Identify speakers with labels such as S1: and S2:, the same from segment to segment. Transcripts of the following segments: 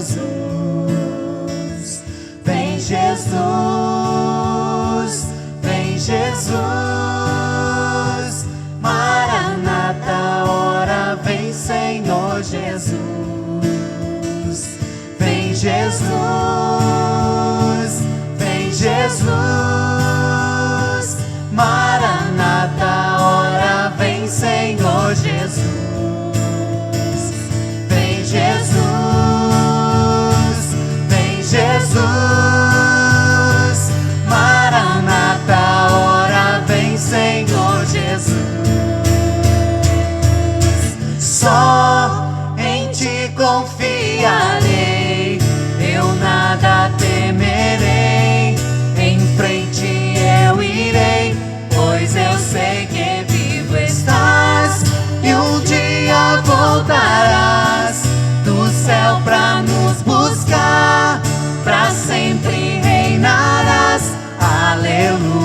S1: Jesus. Vem Jesus, vem Jesus. Maranata, ora vem Senhor Jesus. Vem Jesus, vem Jesus. Maranata, ora vem Senhor Jesus. Vem Jesus, vem Jesus. Maranata, ora vem Senhor Jesus. Só em ti confiarei, eu nada temerei. Em frente eu irei, pois eu sei que vivo estás, e um dia voltarás do céu pra nos buscar, pra sempre reinarás. Aleluia.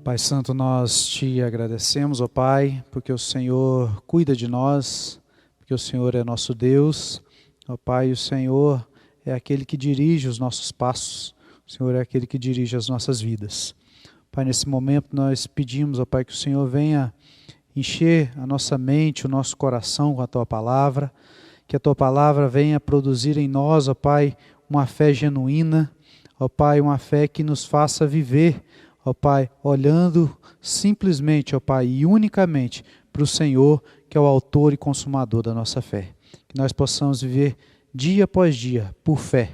S2: Pai Santo, nós te agradecemos, ó Pai, porque o Senhor cuida de nós, porque o Senhor é nosso Deus. Ó Pai, o Senhor é aquele que dirige os nossos passos, o Senhor é aquele que dirige as nossas vidas. Pai, nesse momento nós pedimos, ó Pai, que o Senhor venha encher a nossa mente, o nosso coração com a Tua Palavra, que a Tua Palavra venha produzir em nós, ó Pai, uma fé genuína, ó Pai, uma fé que nos faça viver, ó Pai, olhando simplesmente, ó Pai, e unicamente para o Senhor, que é o autor e consumador da nossa fé. Que nós possamos viver dia após dia por fé,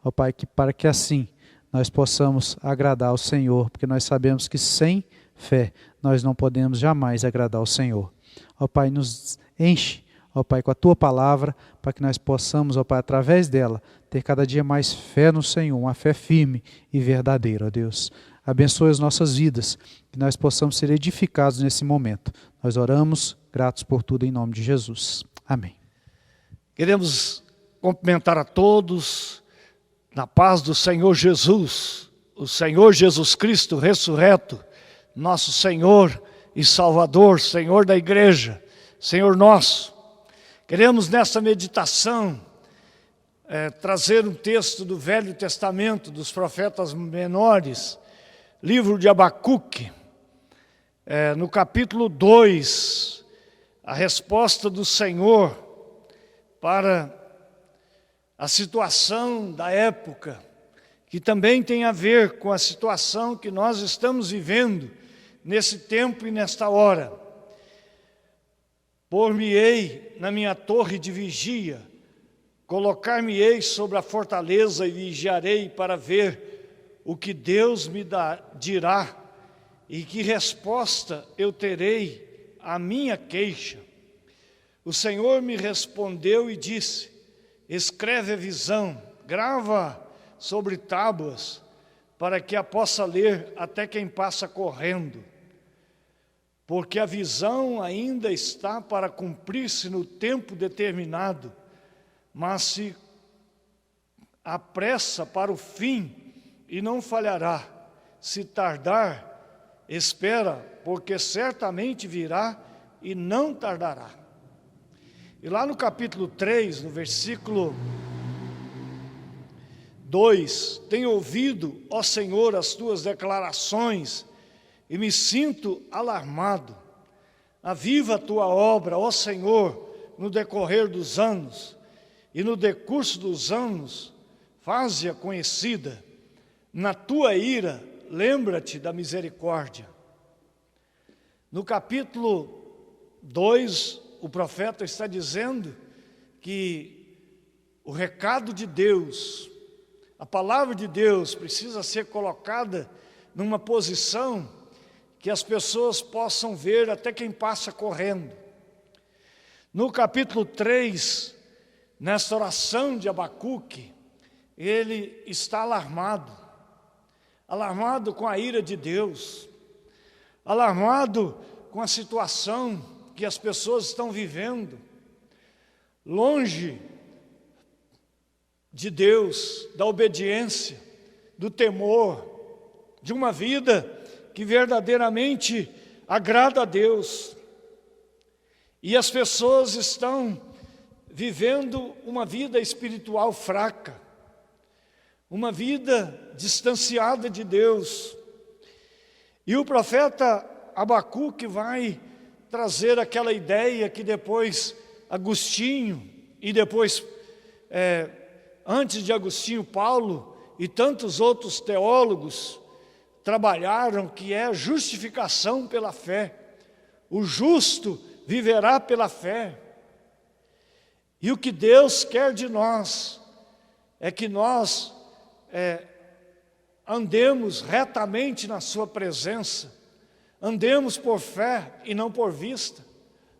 S2: ó Pai, para que assim nós possamos agradar ao Senhor, porque nós sabemos que sem fé nós não podemos jamais agradar ao Senhor. Ó Pai, nos enche, ó Pai, com a Tua Palavra, para que nós possamos, ó Pai, através dela, ter cada dia mais fé no Senhor, uma fé firme e verdadeira, ó Deus. Abençoe as nossas vidas, que nós possamos ser edificados nesse momento. Nós oramos, gratos por tudo, em nome de Jesus. Amém.
S3: Queremos cumprimentar a todos na paz do Senhor Jesus, o Senhor Jesus Cristo ressurreto, nosso Senhor e Salvador, Senhor da igreja, Senhor nosso. Queremos nessa meditação trazer um texto do Velho Testamento, dos profetas menores, livro de Abacuque, no capítulo 2, a resposta do Senhor para a situação da época, que também tem a ver com a situação que nós estamos vivendo nesse tempo e nesta hora. Pôr-me-ei na minha torre de vigia, colocar-me-ei sobre a fortaleza e vigiarei para ver o que Deus me dirá e que resposta eu terei à minha queixa. O Senhor me respondeu e disse: escreve a visão, grava sobre tábuas, para que a possa ler até quem passa correndo. Porque a visão ainda está para cumprir-se no tempo determinado, mas se apressa para o fim e não falhará. Se tardar, espera, porque certamente virá e não tardará. E lá no capítulo 3, no versículo 2, tenho ouvido, ó Senhor, as tuas declarações e me sinto alarmado. Aviva a tua obra, ó Senhor, no decorrer dos anos, e no decurso dos anos, faze-a conhecida. Na tua ira, lembra-te da misericórdia. No capítulo 2, o profeta está dizendo que o recado de Deus, a palavra de Deus precisa ser colocada numa posição que as pessoas possam ver até quem passa correndo. No capítulo 3, nesta oração de Abacuque, ele está alarmado com a ira de Deus, alarmado com a situação que as pessoas estão vivendo, longe de Deus, da obediência, do temor, de uma vida que verdadeiramente agrada a Deus. E as pessoas estão vivendo uma vida espiritual fraca, uma vida distanciada de Deus. E o profeta Abacuque vai trazer aquela ideia que depois Agostinho, e depois, antes de Agostinho, Paulo e tantos outros teólogos trabalharam, que é a justificação pela fé. O justo viverá pela fé. E o que Deus quer de nós é que nós andemos retamente na sua presença, andemos por fé e não por vista,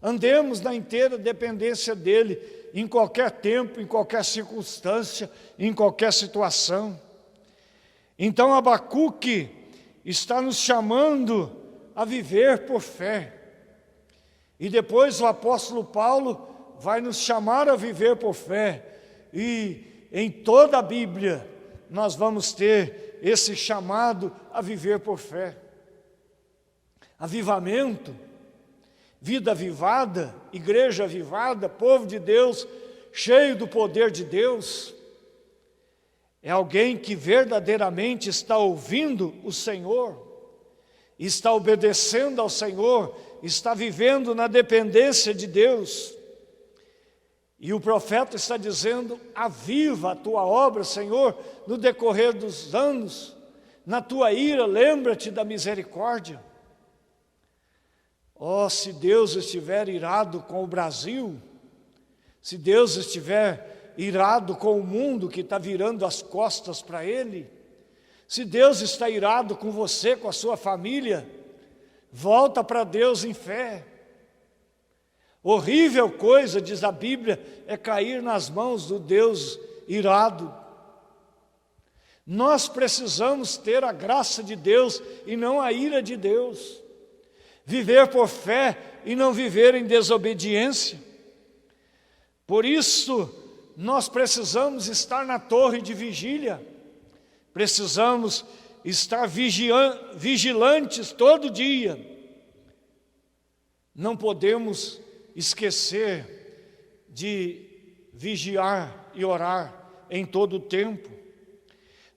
S3: andemos na inteira dependência dEle, em qualquer tempo, em qualquer circunstância, em qualquer situação. Então Abacuque está nos chamando a viver por fé. E depois o apóstolo Paulo vai nos chamar a viver por fé. E em toda a Bíblia nós vamos ter esse chamado a viver por fé. Avivamento, vida avivada, igreja avivada, povo de Deus, cheio do poder de Deus, é alguém que verdadeiramente está ouvindo o Senhor, está obedecendo ao Senhor, está vivendo na dependência de Deus. E o profeta está dizendo: aviva a tua obra, Senhor, no decorrer dos anos, na tua ira, lembra-te da misericórdia. Oh, se Deus estiver irado com o Brasil, se Deus estiver irado com o mundo que está virando as costas para Ele, se Deus está irado com você, com a sua família, volta para Deus em fé. Horrível coisa, diz a Bíblia, é cair nas mãos do Deus irado. Nós precisamos ter a graça de Deus e não a ira de Deus. Viver por fé e não viver em desobediência. Por isso, nós precisamos estar na torre de vigília. Precisamos estar vigilantes todo dia. Não podemos esquecer de vigiar e orar em todo o tempo.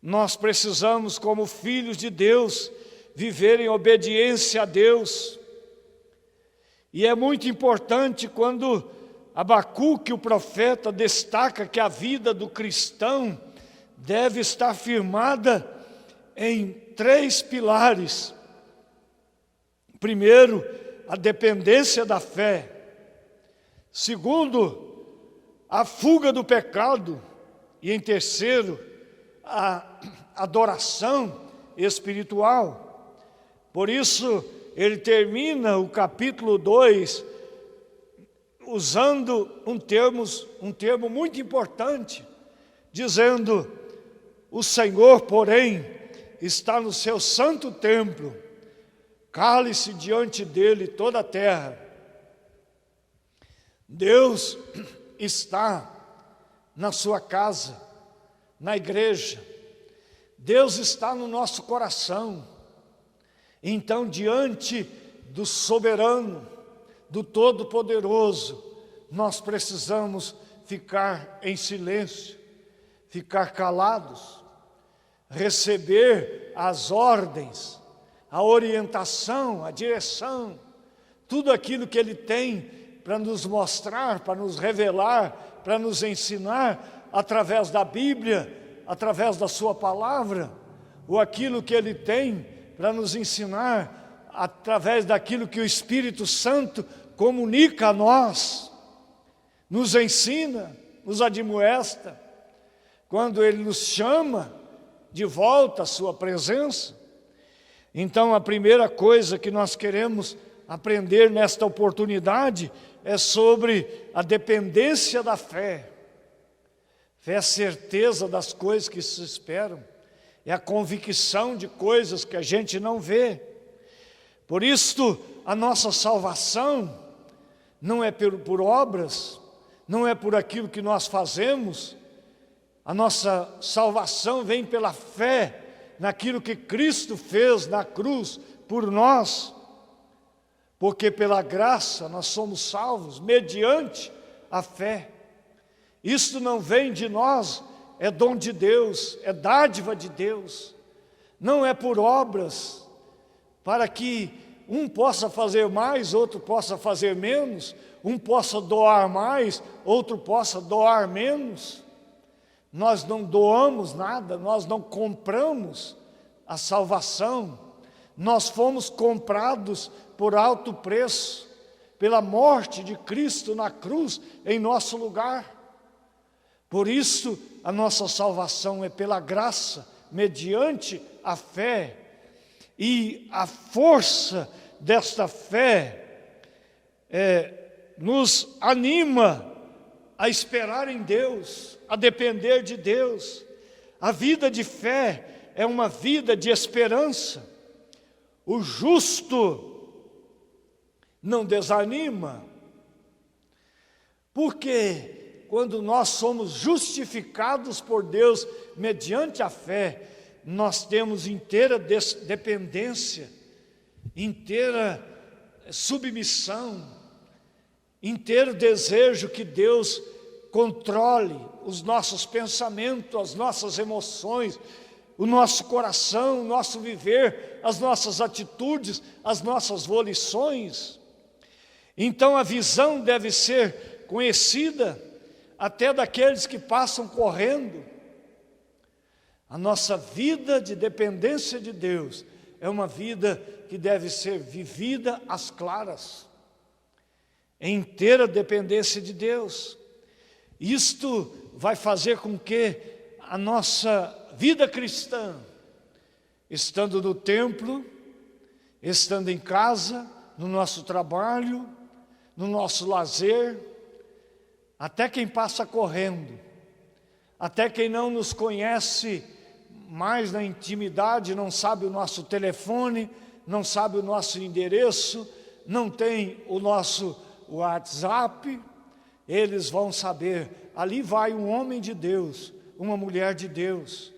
S3: Nós precisamos, como filhos de Deus, viver em obediência a Deus. E é muito importante quando Abacuque, o profeta, destaca que a vida do cristão deve estar firmada em 3 pilares. Primeiro, a dependência da fé. Segundo, a fuga do pecado. E em terceiro, a adoração espiritual. Por isso, ele termina o capítulo 2 usando um termo muito importante, dizendo: o Senhor, porém, está no seu santo templo, cale-se diante dele toda a terra. Deus está na sua casa, na igreja. Deus está no nosso coração. Então, diante do soberano, do Todo-Poderoso, nós precisamos ficar em silêncio, ficar calados, receber as ordens, a orientação, a direção, tudo aquilo que Ele tem para nos mostrar, para nos revelar, para nos ensinar através da Bíblia, através da Sua palavra, ou aquilo que Ele tem para nos ensinar através daquilo que o Espírito Santo comunica a nós, nos ensina, nos admoesta, quando Ele nos chama de volta à Sua presença. Então, a primeira coisa que nós queremos aprender nesta oportunidade é sobre a dependência da fé. Fé é a certeza das coisas que se esperam, é a convicção de coisas que a gente não vê. Por isso, a nossa salvação não é por obras, não é por aquilo que nós fazemos. A nossa salvação vem pela fé naquilo que Cristo fez na cruz por nós, porque pela graça nós somos salvos mediante a fé. Isto não vem de nós, é dom de Deus, é dádiva de Deus, não é por obras, para que um possa fazer mais, outro possa fazer menos, um possa doar mais, outro possa doar menos. Nós não doamos nada, nós não compramos a salvação, nós fomos comprados por alto preço, pela morte de Cristo na cruz em nosso lugar. Por isso, a nossa salvação é pela graça, mediante a fé. E a força desta fé nos anima a esperar em Deus, a depender de Deus. A vida de fé é uma vida de esperança. O justo não desanima, porque quando nós somos justificados por Deus mediante a fé, nós temos inteira dependência, inteira submissão, inteiro desejo que Deus controle os nossos pensamentos, as nossas emoções, o nosso coração, o nosso viver, as nossas atitudes, as nossas volições. Então a visão deve ser conhecida até daqueles que passam correndo. A nossa vida de dependência de Deus é uma vida que deve ser vivida às claras, em inteira dependência de Deus. Isto vai fazer com que a nossa vida cristã, estando no templo, estando em casa, no nosso trabalho, no nosso lazer, até quem passa correndo, até quem não nos conhece mais na intimidade, não sabe o nosso telefone, não sabe o nosso endereço, não tem o nosso WhatsApp, eles vão saber, ali vai um homem de Deus, uma mulher de Deus,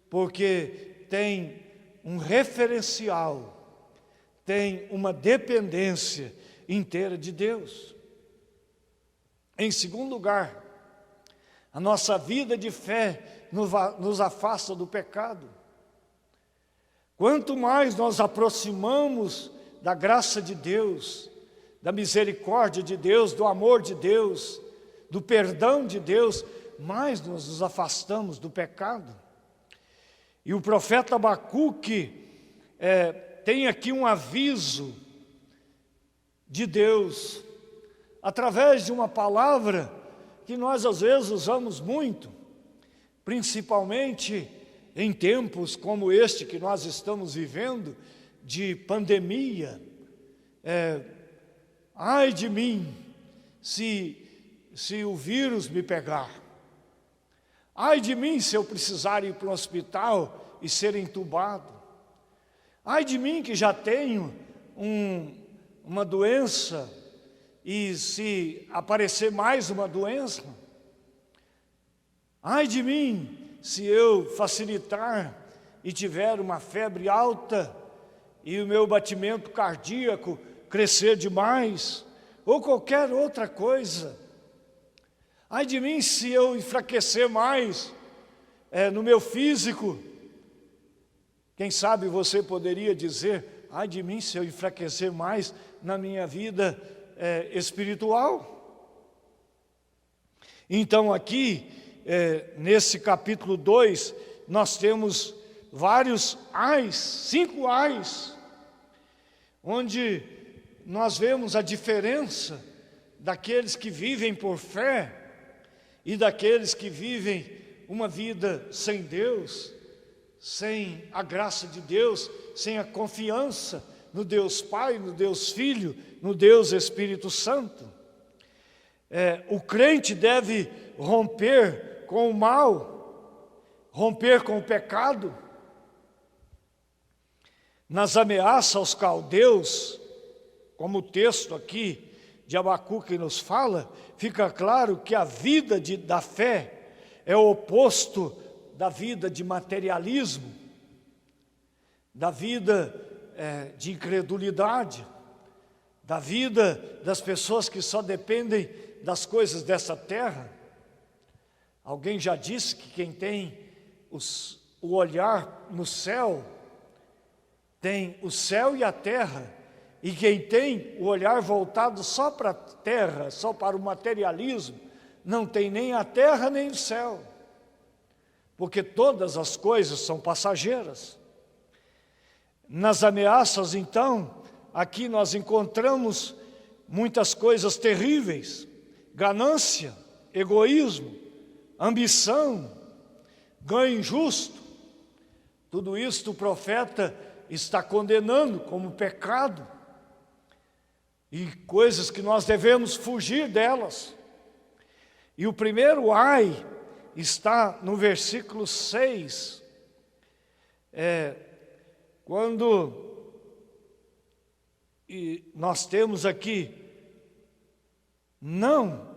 S3: porque tem um referencial, tem uma dependência inteira de Deus. Em segundo lugar, a nossa vida de fé nos afasta do pecado. Quanto mais nós aproximamos da graça de Deus, da misericórdia de Deus, do amor de Deus, do perdão de Deus, mais nós nos afastamos do pecado. E o profeta Abacuque tem aqui um aviso de Deus, através de uma palavra que nós às vezes usamos muito, principalmente em tempos como este que nós estamos vivendo, de pandemia. Ai de mim, se o vírus me pegar. Ai de mim se eu precisar ir para um hospital e ser entubado. Ai de mim que já tenho uma doença e se aparecer mais uma doença. Ai de mim se eu facilitar e tiver uma febre alta e o meu batimento cardíaco crescer demais, ou qualquer outra coisa. Ai de mim se eu enfraquecer mais no meu físico. Quem sabe você poderia dizer, ai de mim se eu enfraquecer mais na minha vida espiritual. Então aqui, nesse capítulo 2, nós temos vários ais, 5 ais, onde nós vemos a diferença daqueles que vivem por fé e daqueles que vivem uma vida sem Deus, sem a graça de Deus, sem a confiança no Deus Pai, no Deus Filho, no Deus Espírito Santo. O crente deve romper com o mal, romper com o pecado. Nas ameaças aos caldeus, como o texto aqui de Abacuque nos fala, fica claro que a vida da fé é o oposto da vida de materialismo, da vida de incredulidade, da vida das pessoas que só dependem das coisas dessa terra. Alguém já disse que quem tem o olhar no céu, tem o céu e a terra, e quem tem o olhar voltado só para a terra, só para o materialismo, não tem nem a terra nem o céu, porque todas as coisas são passageiras. Nas ameaças, então, aqui nós encontramos muitas coisas terríveis: ganância, egoísmo, ambição, ganho injusto. Tudo isto o profeta está condenando como pecado e coisas que nós devemos fugir delas. E o primeiro ai está no versículo 6, quando nós temos aqui: não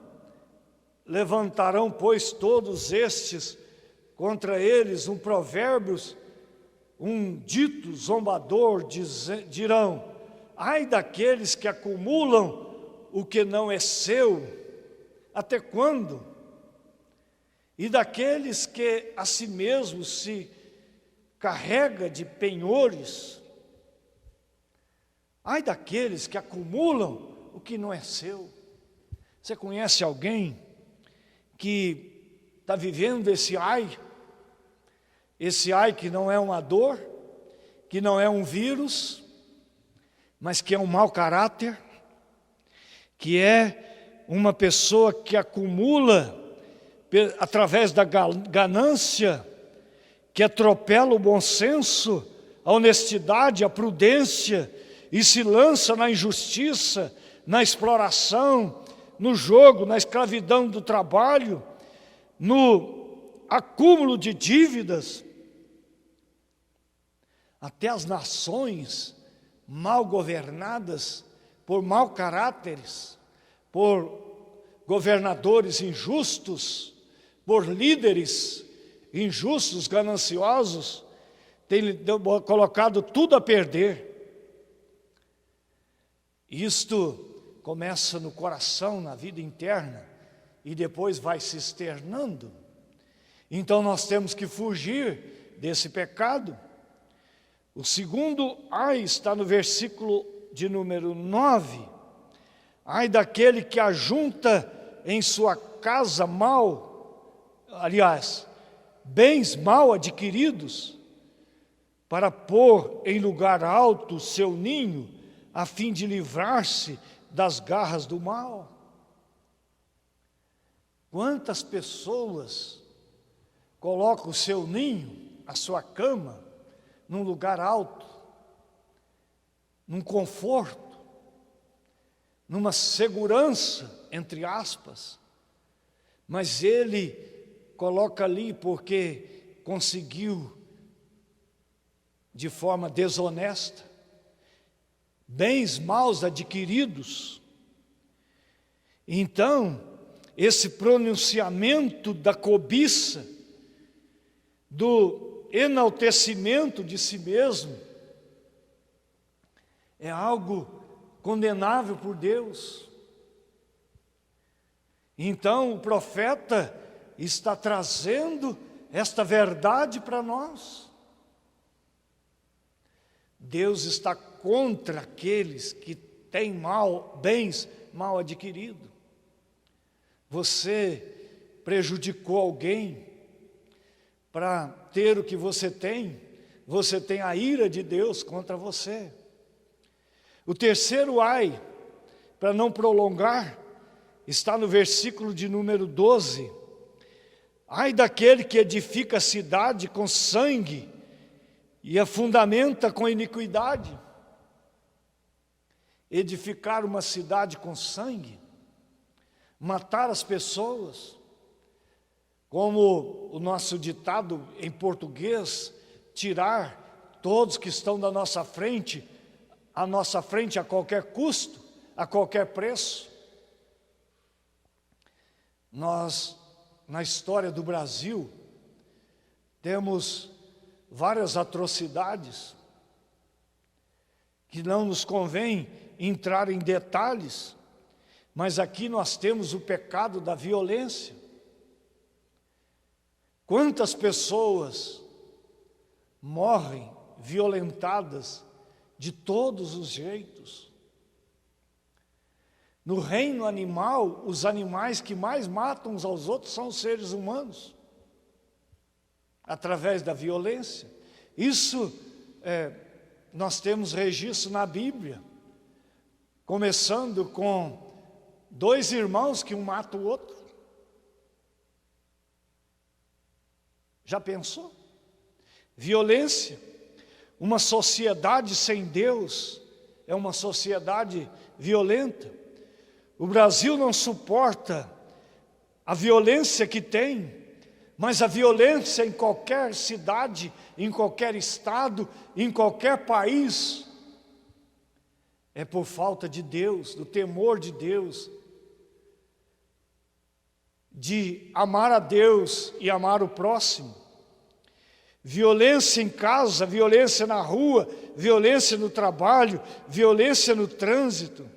S3: levantarão, pois, todos estes contra eles um provérbios, um dito zombador, dirão: ai daqueles que acumulam o que não é seu, até quando? E daqueles que a si mesmos se carrega de penhores, ai daqueles que acumulam o que não é seu. Você conhece alguém que está vivendo esse ai que não é uma dor, que não é um vírus, mas que é um mau caráter, que é uma pessoa que acumula através da ganância, que atropela o bom senso, a honestidade, a prudência, e se lança na injustiça, na exploração, no jogo, na escravidão do trabalho, no acúmulo de dívidas. Até as nações mal governadas por mau caráteres, por governadores injustos, por líderes injustos, gananciosos, têm colocado tudo a perder. Isto começa no coração, na vida interna, e depois vai se externando. Então nós temos que fugir desse pecado. O segundo ai está no versículo de número 9. Ai daquele que ajunta em sua casa bens mal adquiridos, para pôr em lugar alto seu ninho, a fim de livrar-se das garras do mal. Quantas pessoas colocam o seu ninho, a sua cama, num lugar alto, num conforto, numa segurança, entre aspas, mas ele coloca ali porque conseguiu, de forma desonesta, bens maus adquiridos. Então, esse pronunciamento da cobiça, do enaltecimento de si mesmo, é algo condenável por Deus. Então o profeta está trazendo esta verdade para nós. Deus está contra aqueles que têm bens mal adquiridos. Você prejudicou alguém para ter o que você tem a ira de Deus contra você. O terceiro ai, para não prolongar, está no versículo de número 12. Ai daquele que edifica a cidade com sangue e a fundamenta com iniquidade. Edificar uma cidade com sangue, matar as pessoas, como o nosso ditado em português, tirar todos que estão da nossa frente, a qualquer custo, a qualquer preço. Nós na história do Brasil, temos várias atrocidades que não nos convém entrar em detalhes, mas aqui nós temos o pecado da violência. Quantas pessoas morrem violentadas de todos os jeitos? No reino animal, os animais que mais matam uns aos outros são os seres humanos, através da violência. Isso nós temos registro na Bíblia, começando com 2 irmãos que um mata o outro. Já pensou? Violência. Uma sociedade sem Deus é uma sociedade violenta. O Brasil não suporta a violência que tem, mas a violência em qualquer cidade, em qualquer estado, em qualquer país, é por falta de Deus, do temor de Deus, de amar a Deus e amar o próximo. Violência em casa, violência na rua, violência no trabalho, violência no trânsito.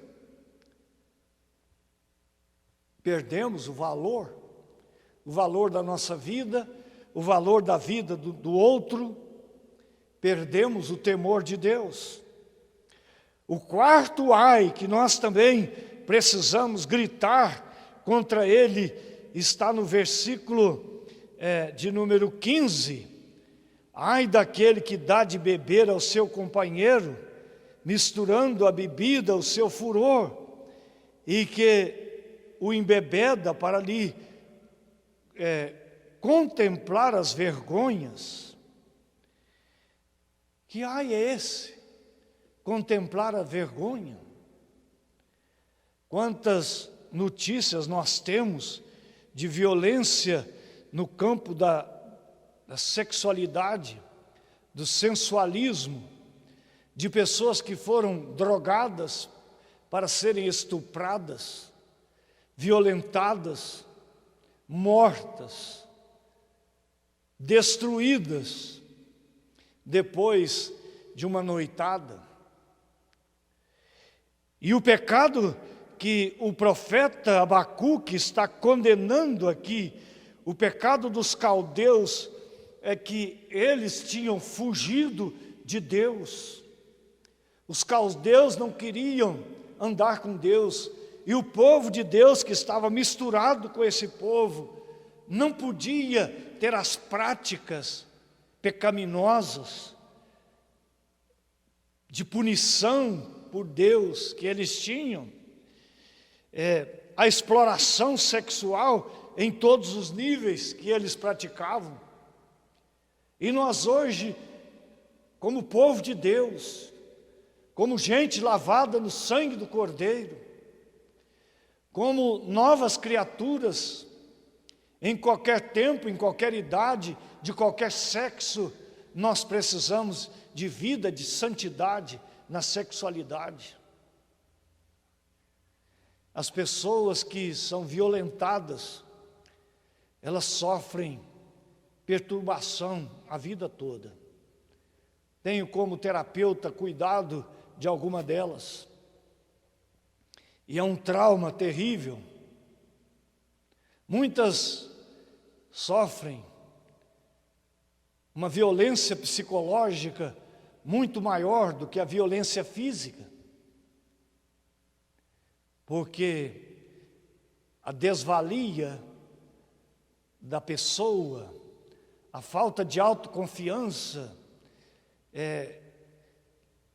S3: Perdemos o valor da nossa vida, o valor da vida do outro, perdemos o temor de Deus. O quarto ai que nós também precisamos gritar contra ele está no versículo de número 15. Ai daquele que dá de beber ao seu companheiro, misturando a bebida ao seu furor, e que o embebeda para lhe contemplar as vergonhas. Que ai é esse? Contemplar a vergonha. Quantas notícias nós temos de violência no campo da sexualidade, do sensualismo, de pessoas que foram drogadas para serem estupradas, violentadas, mortas, destruídas depois de uma noitada. E o pecado que o profeta Abacuque está condenando aqui, o pecado dos caldeus, é que eles tinham fugido de Deus. Os caldeus não queriam andar com Deus, e o povo de Deus que estava misturado com esse povo, não podia ter as práticas pecaminosas de punição por Deus que eles tinham, a exploração sexual em todos os níveis que eles praticavam. E nós hoje, como povo de Deus, como gente lavada no sangue do Cordeiro, como novas criaturas, em qualquer tempo, em qualquer idade, de qualquer sexo, nós precisamos de vida, de santidade na sexualidade. As pessoas que são violentadas, elas sofrem perturbação a vida toda. Tenho como terapeuta cuidado de alguma delas. E é um trauma terrível. Muitas sofrem uma violência psicológica muito maior do que a violência física, porque a desvalia da pessoa, a falta de autoconfiança,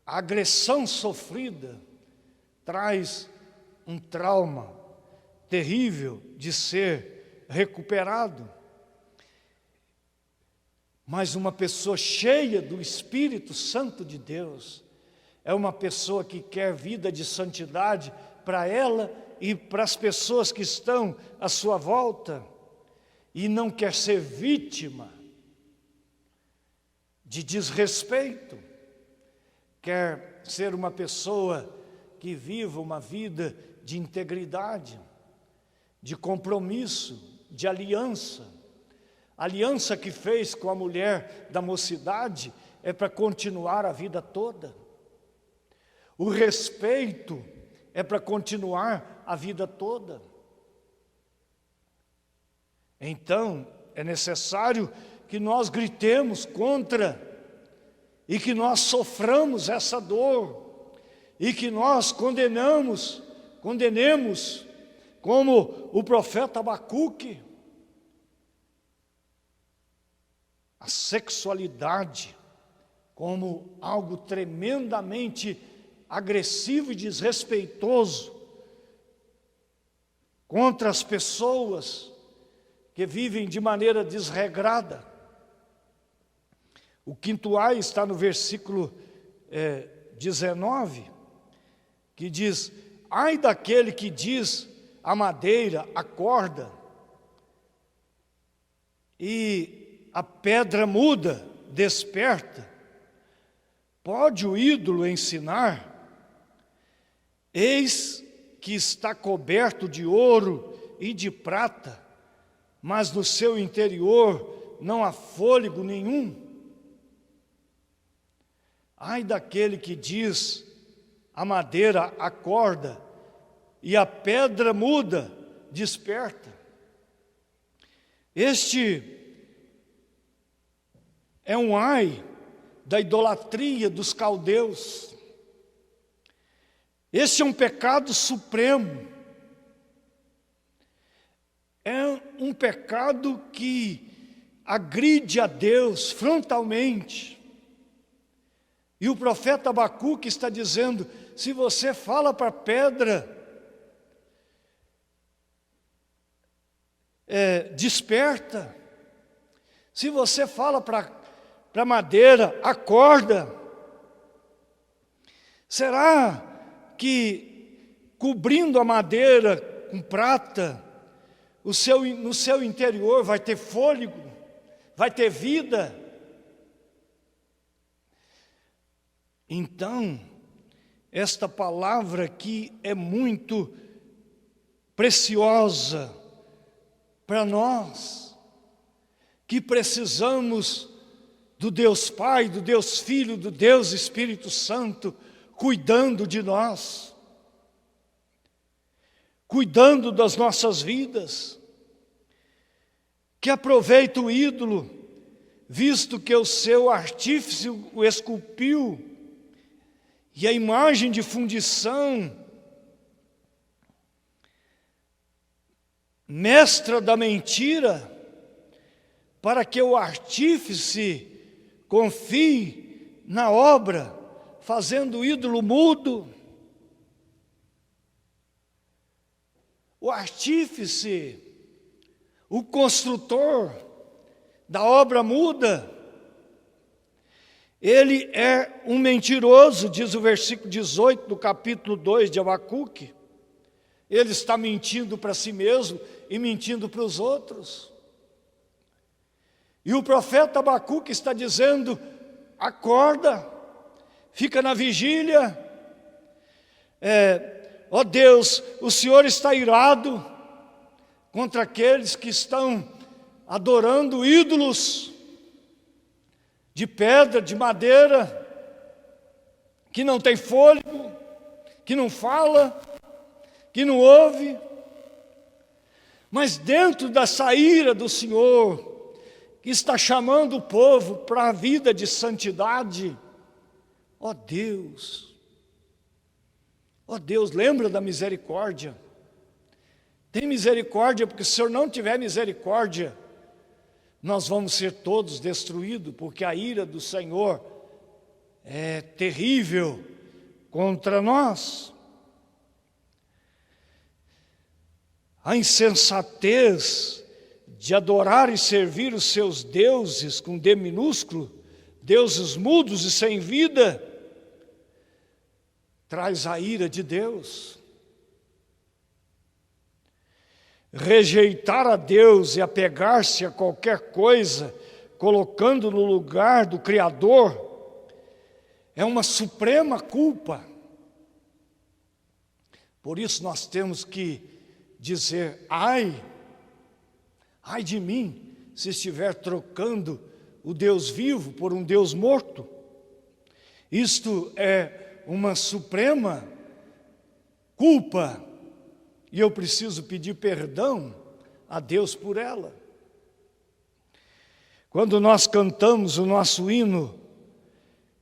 S3: a agressão sofrida traz um trauma terrível de ser recuperado. Mas uma pessoa cheia do Espírito Santo de Deus é uma pessoa que quer vida de santidade para ela e para as pessoas que estão à sua volta, e não quer ser vítima de desrespeito, quer ser uma pessoa que viva uma vida de integridade, de compromisso de aliança. A aliança que fez com a mulher da mocidade é para continuar a vida toda. O respeito é para continuar a vida toda. Então, é necessário que nós gritemos contra e que nós soframos essa dor e que nós condenemos como o profeta Abacuque, a sexualidade como algo tremendamente agressivo e desrespeitoso contra as pessoas que vivem de maneira desregrada. O quinto ai está no versículo 19, que diz: ai daquele que diz a madeira, acorda, e a pedra muda, desperta. Pode o ídolo ensinar? Eis que está coberto de ouro e de prata, mas no seu interior não há fôlego nenhum. Ai daquele que diz a madeira acorda e a pedra muda, desperta. Este é um ai da idolatria dos caldeus. Esse é um pecado supremo. É um pecado que agride a Deus frontalmente. E o profeta Abacuque está dizendo: se você fala para a pedra, desperta. Se você fala para a madeira, acorda. Será que cobrindo a madeira com prata, no seu interior vai ter fôlego, vai ter vida? Então, esta palavra aqui é muito preciosa para nós, que precisamos do Deus Pai, do Deus Filho, do Deus Espírito Santo, cuidando de nós, cuidando das nossas vidas. Que aproveita o ídolo, visto que o seu artífice o esculpiu, e a imagem de fundição, mestra da mentira, para que o artífice confie na obra, fazendo o ídolo mudo. O artífice, o construtor da obra muda, ele é um mentiroso, diz o versículo 18 do capítulo 2 de Abacuque. Ele está mentindo para si mesmo e mentindo para os outros. E o profeta Abacuque está dizendo: acorda, fica na vigília. Ó Deus, o Senhor está irado contra aqueles que estão adorando ídolos de pedra, de madeira, que não tem fôlego, que não fala, que não ouve. Mas dentro dessa ira do Senhor, que está chamando o povo para a vida de santidade, ó Deus, lembra da misericórdia. Tem misericórdia, porque se o Senhor não tiver misericórdia, nós vamos ser todos destruídos, porque a ira do Senhor é terrível contra nós. A insensatez de adorar e servir os seus deuses, com D minúsculo, deuses mudos e sem vida, traz a ira de Deus. Rejeitar a Deus e apegar-se a qualquer coisa, colocando no lugar do Criador, é uma suprema culpa. Por isso nós temos que dizer: ai ai de mim se estiver trocando o Deus vivo por um Deus morto. Isto é uma suprema culpa e eu preciso pedir perdão a Deus por ela. Quando nós cantamos o nosso hino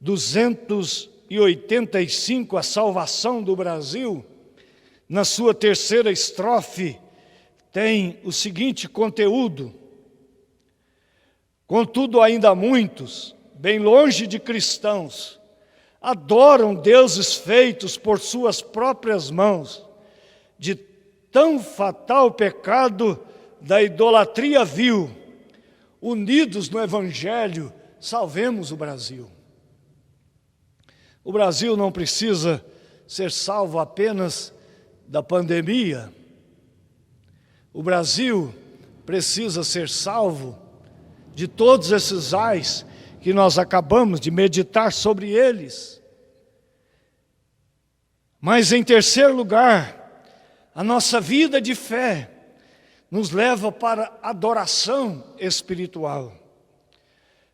S3: 285, a salvação do Brasil, na sua terceira estrofe tem o seguinte conteúdo: contudo ainda muitos, bem longe de cristãos, adoram deuses feitos por suas próprias mãos, de tão fatal pecado da idolatria vil. Unidos no Evangelho, salvemos o Brasil. O Brasil não precisa ser salvo apenas da pandemia. O Brasil precisa ser salvo de todos esses ais que nós acabamos de meditar sobre eles. Mas em terceiro lugar, a nossa vida de fé nos leva para adoração espiritual.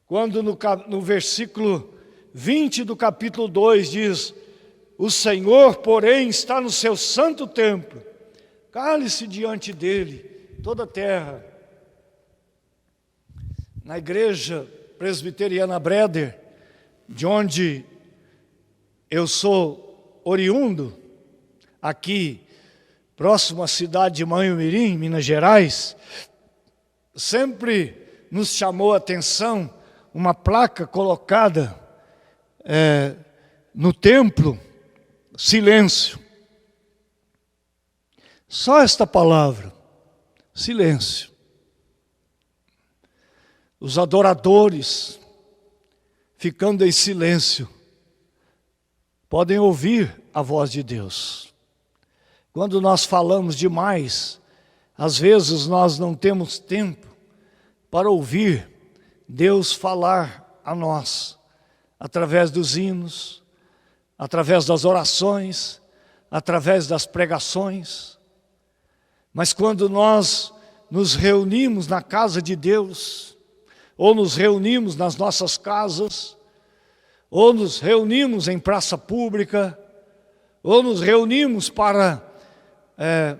S3: Quando no versículo 20 do capítulo 2 diz: o Senhor, porém, está no seu santo templo, cale-se diante dele toda a terra. Na igreja presbiteriana Breder, de onde eu sou oriundo, aqui próximo à cidade de Manhumirim, Minas Gerais, sempre nos chamou a atenção uma placa colocada no templo: silêncio. Só esta palavra, silêncio. Os adoradores, ficando em silêncio, podem ouvir a voz de Deus. Quando nós falamos demais, às vezes nós não temos tempo para ouvir Deus falar a nós, através dos hinos, através das orações, através das pregações. Mas quando nós nos reunimos na casa de Deus, ou nos reunimos nas nossas casas, ou nos reunimos em praça pública, ou nos reunimos para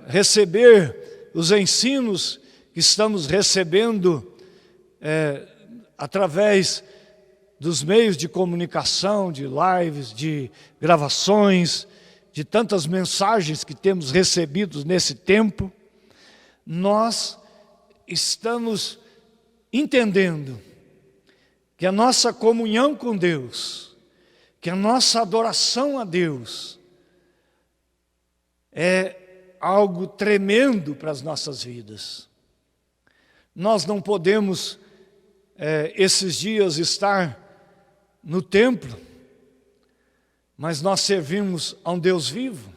S3: receber os ensinos que estamos recebendo através dos meios de comunicação, de lives, de gravações, de tantas mensagens que temos recebido nesse tempo, nós estamos entendendo que a nossa comunhão com Deus, que a nossa adoração a Deus é algo tremendo para as nossas vidas. Nós não podemos, esses dias, estar no templo, mas nós servimos a um Deus vivo.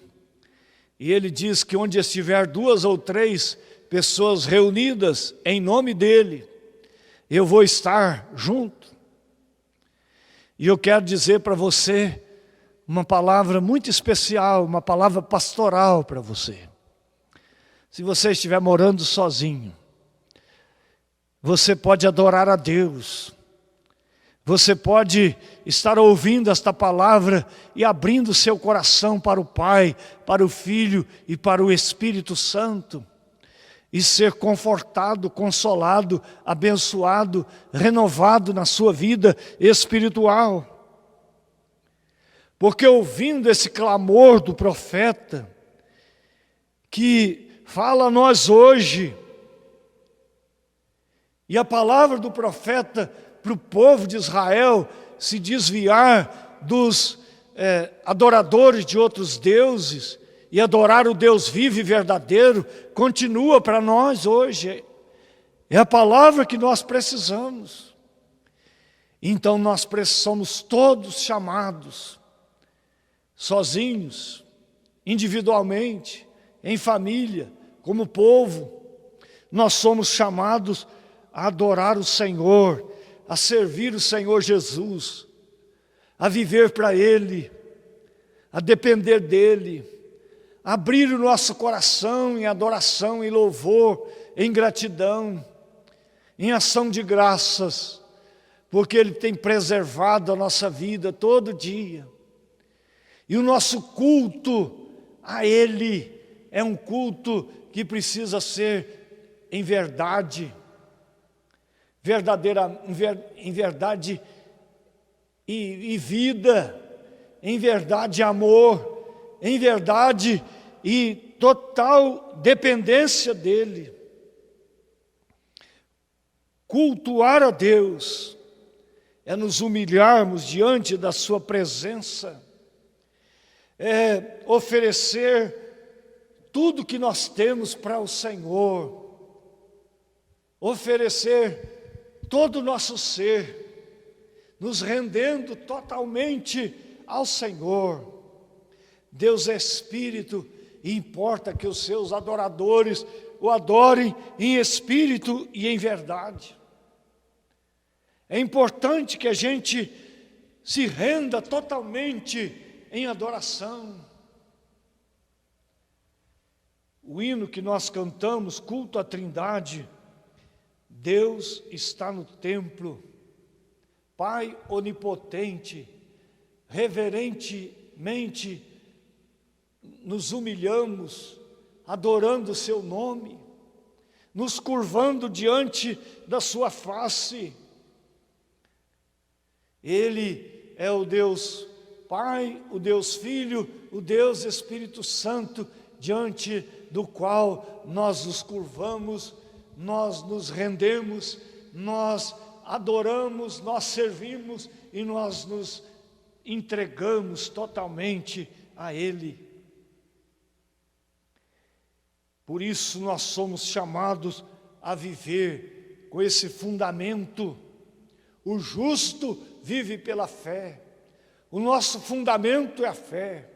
S3: E Ele diz que onde estiver 2 ou 3 pessoas reunidas em nome dEle, eu vou estar junto. E eu quero dizer para você uma palavra muito especial, uma palavra pastoral para você. Se você estiver morando sozinho, você pode adorar a Deus. Você pode estar ouvindo esta palavra e abrindo seu coração para o Pai, para o Filho e para o Espírito Santo. E ser confortado, consolado, abençoado, renovado na sua vida espiritual. Porque ouvindo esse clamor do profeta, que fala a nós hoje, e a palavra do profeta para o povo de Israel se desviar dos adoradores de outros deuses, e adorar o Deus vivo e verdadeiro, continua para nós hoje. É a palavra que nós precisamos. Então nós somos todos chamados, sozinhos, individualmente, em família, como povo, nós somos chamados a adorar o Senhor, a servir o Senhor Jesus, a viver para Ele, a depender dEle, abrir o nosso coração em adoração, em louvor, em gratidão, em ação de graças, porque Ele tem preservado a nossa vida todo dia. E o nosso culto a Ele é um culto que precisa ser em verdade, em verdade e vida, em verdade e amor, em verdade e total dependência dEle. Cultuar a Deus é nos humilharmos diante da sua presença, é oferecer tudo que nós temos para o Senhor, oferecer todo o nosso ser, nos rendendo totalmente ao Senhor. Deus é Espírito e importa que os seus adoradores o adorem em espírito e em verdade. É importante que a gente se renda totalmente em adoração. O hino que nós cantamos, culto à Trindade, Deus está no templo, Pai onipotente, reverentemente nos humilhamos, adorando o seu nome, nos curvando diante da sua face. Ele é o Deus Pai, o Deus Filho, o Deus Espírito Santo, diante do qual nós nos curvamos, nós nos rendemos, nós adoramos, nós servimos e nós nos entregamos totalmente a Ele. Por isso nós somos chamados a viver com esse fundamento. O justo vive pela fé. O nosso fundamento é a fé.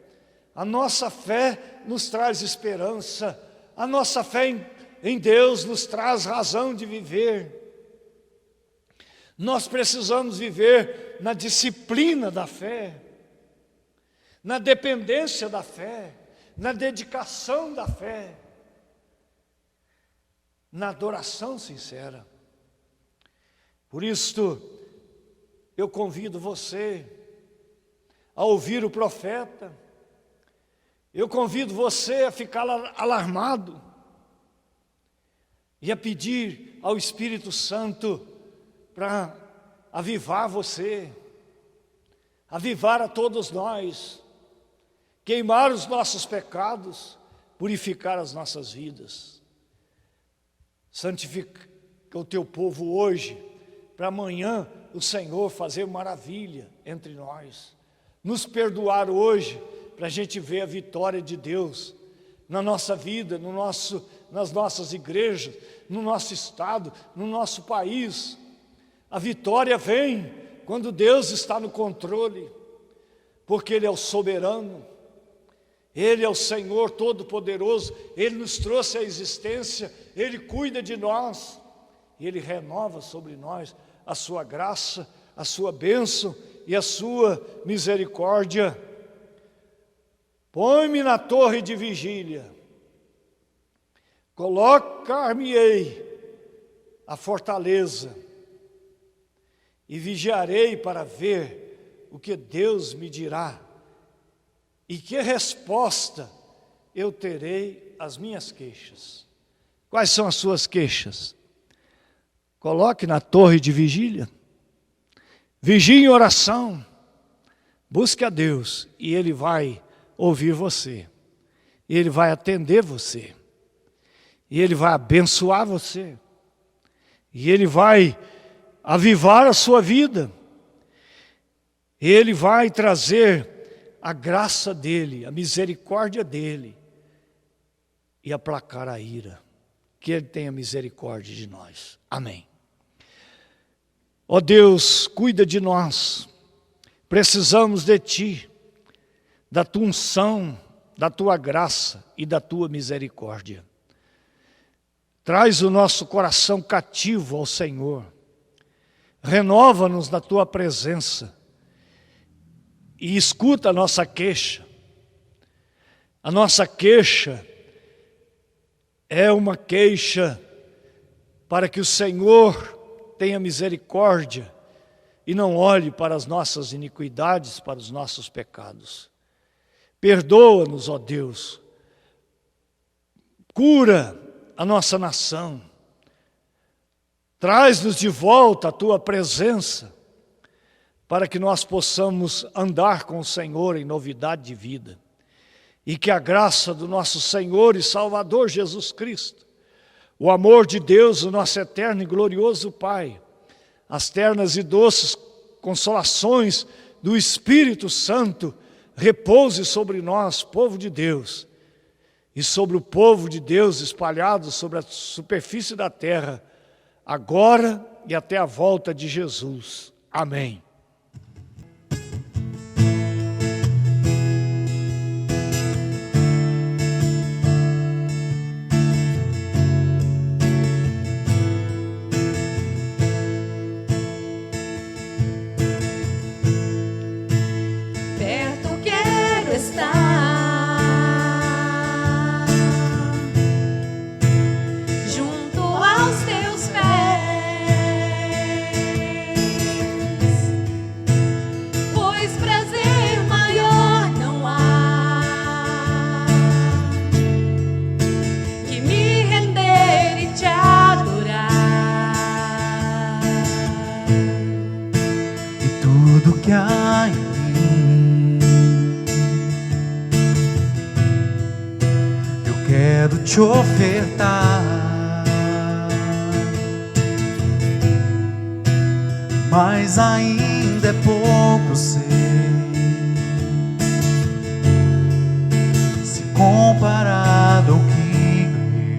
S3: A nossa fé nos traz esperança. A nossa fé em Deus nos traz razão de viver. Nós precisamos viver na disciplina da fé, na dependência da fé, na dedicação da fé, na adoração sincera. Por isso, eu convido você a ouvir o profeta, eu convido você a ficar alarmado e a pedir ao Espírito Santo para avivar você, avivar a todos nós, queimar os nossos pecados, purificar as nossas vidas. Santifica o teu povo hoje, para amanhã o Senhor fazer maravilha entre nós. Nos perdoar hoje, para a gente ver a vitória de Deus na nossa vida, nas nossas igrejas, no nosso estado, no nosso país. A vitória vem quando Deus está no controle, porque Ele é o soberano, Ele é o Senhor Todo-Poderoso, Ele nos trouxe à existência, Ele cuida de nós, e Ele renova sobre nós a sua graça, a sua bênção e a sua misericórdia. Põe-me na torre de vigília, colocar-me-ei a fortaleza, e vigiarei para ver o que Deus me dirá, e que resposta eu terei às minhas queixas. Quais são as suas queixas? Coloque na torre de vigília, vigie em oração, busque a Deus, e Ele vai ouvir você, Ele vai atender você, e Ele vai abençoar você, e Ele vai avivar a sua vida, Ele vai trazer a graça dEle, a misericórdia dEle, e aplacar a ira. Que Ele tenha misericórdia de nós. Amém. Ó Deus, cuida de nós, precisamos de Ti, da Tua unção, da Tua graça e da Tua misericórdia. Traz o nosso coração cativo ao Senhor, renova-nos na Tua presença e escuta a nossa queixa. A nossa queixa é uma queixa para que o Senhor tenha misericórdia e não olhe para as nossas iniquidades, para os nossos pecados. Perdoa-nos, ó Deus. Cura a nossa nação. Traz-nos de volta a Tua presença, para que nós possamos andar com o Senhor em novidade de vida. E que a graça do nosso Senhor e Salvador Jesus Cristo, o amor de Deus, o nosso eterno e glorioso Pai, as ternas e doces consolações do Espírito Santo, repouse sobre nós, povo de Deus, e sobre o povo de Deus espalhado sobre a superfície da terra, agora e até a volta de Jesus. Amém.
S1: Te ofertar, mas ainda é pouco, sei, se comparado ao que ganhei.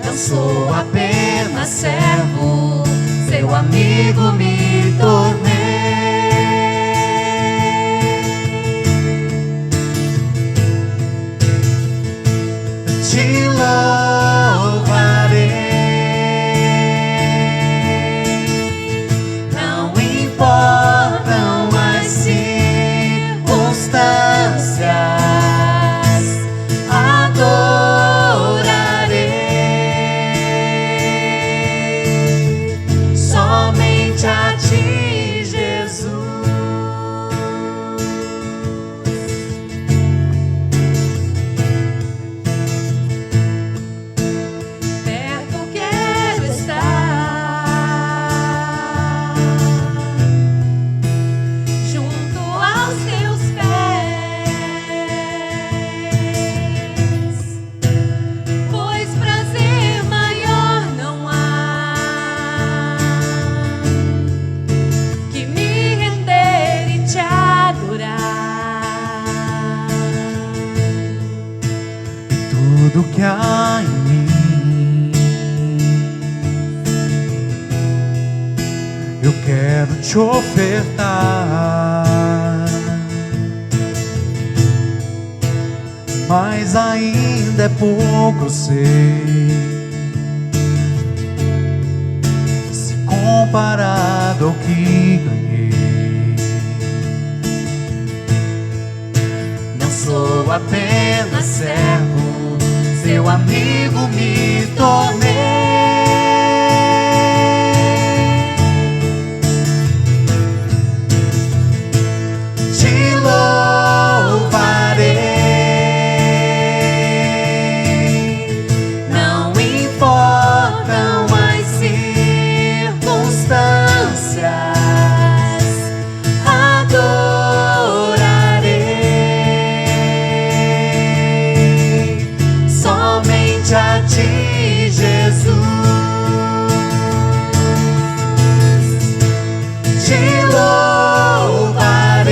S1: Não sou apenas servo, seu amigo me tornei. Te louvarei, não importam as circunstâncias, adorarei somente a Ti, Jesus. Tudo que há em mim, eu quero te ofertar, mas ainda é pouco, sei, se comparado ao que ganhei. Não sou apenas servo, seu amigo me tornei. Te louvarei, não importam as circunstâncias, adorarei somente a Ti, Jesus. Te louvarei,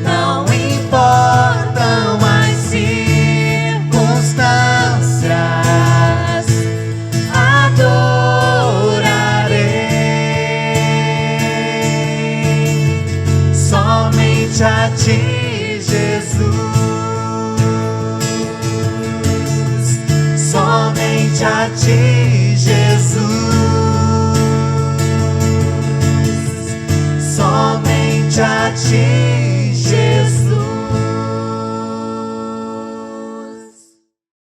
S1: não importam as circunstâncias, adorarei somente a Ti, Jesus. Somente a Ti, Jesus.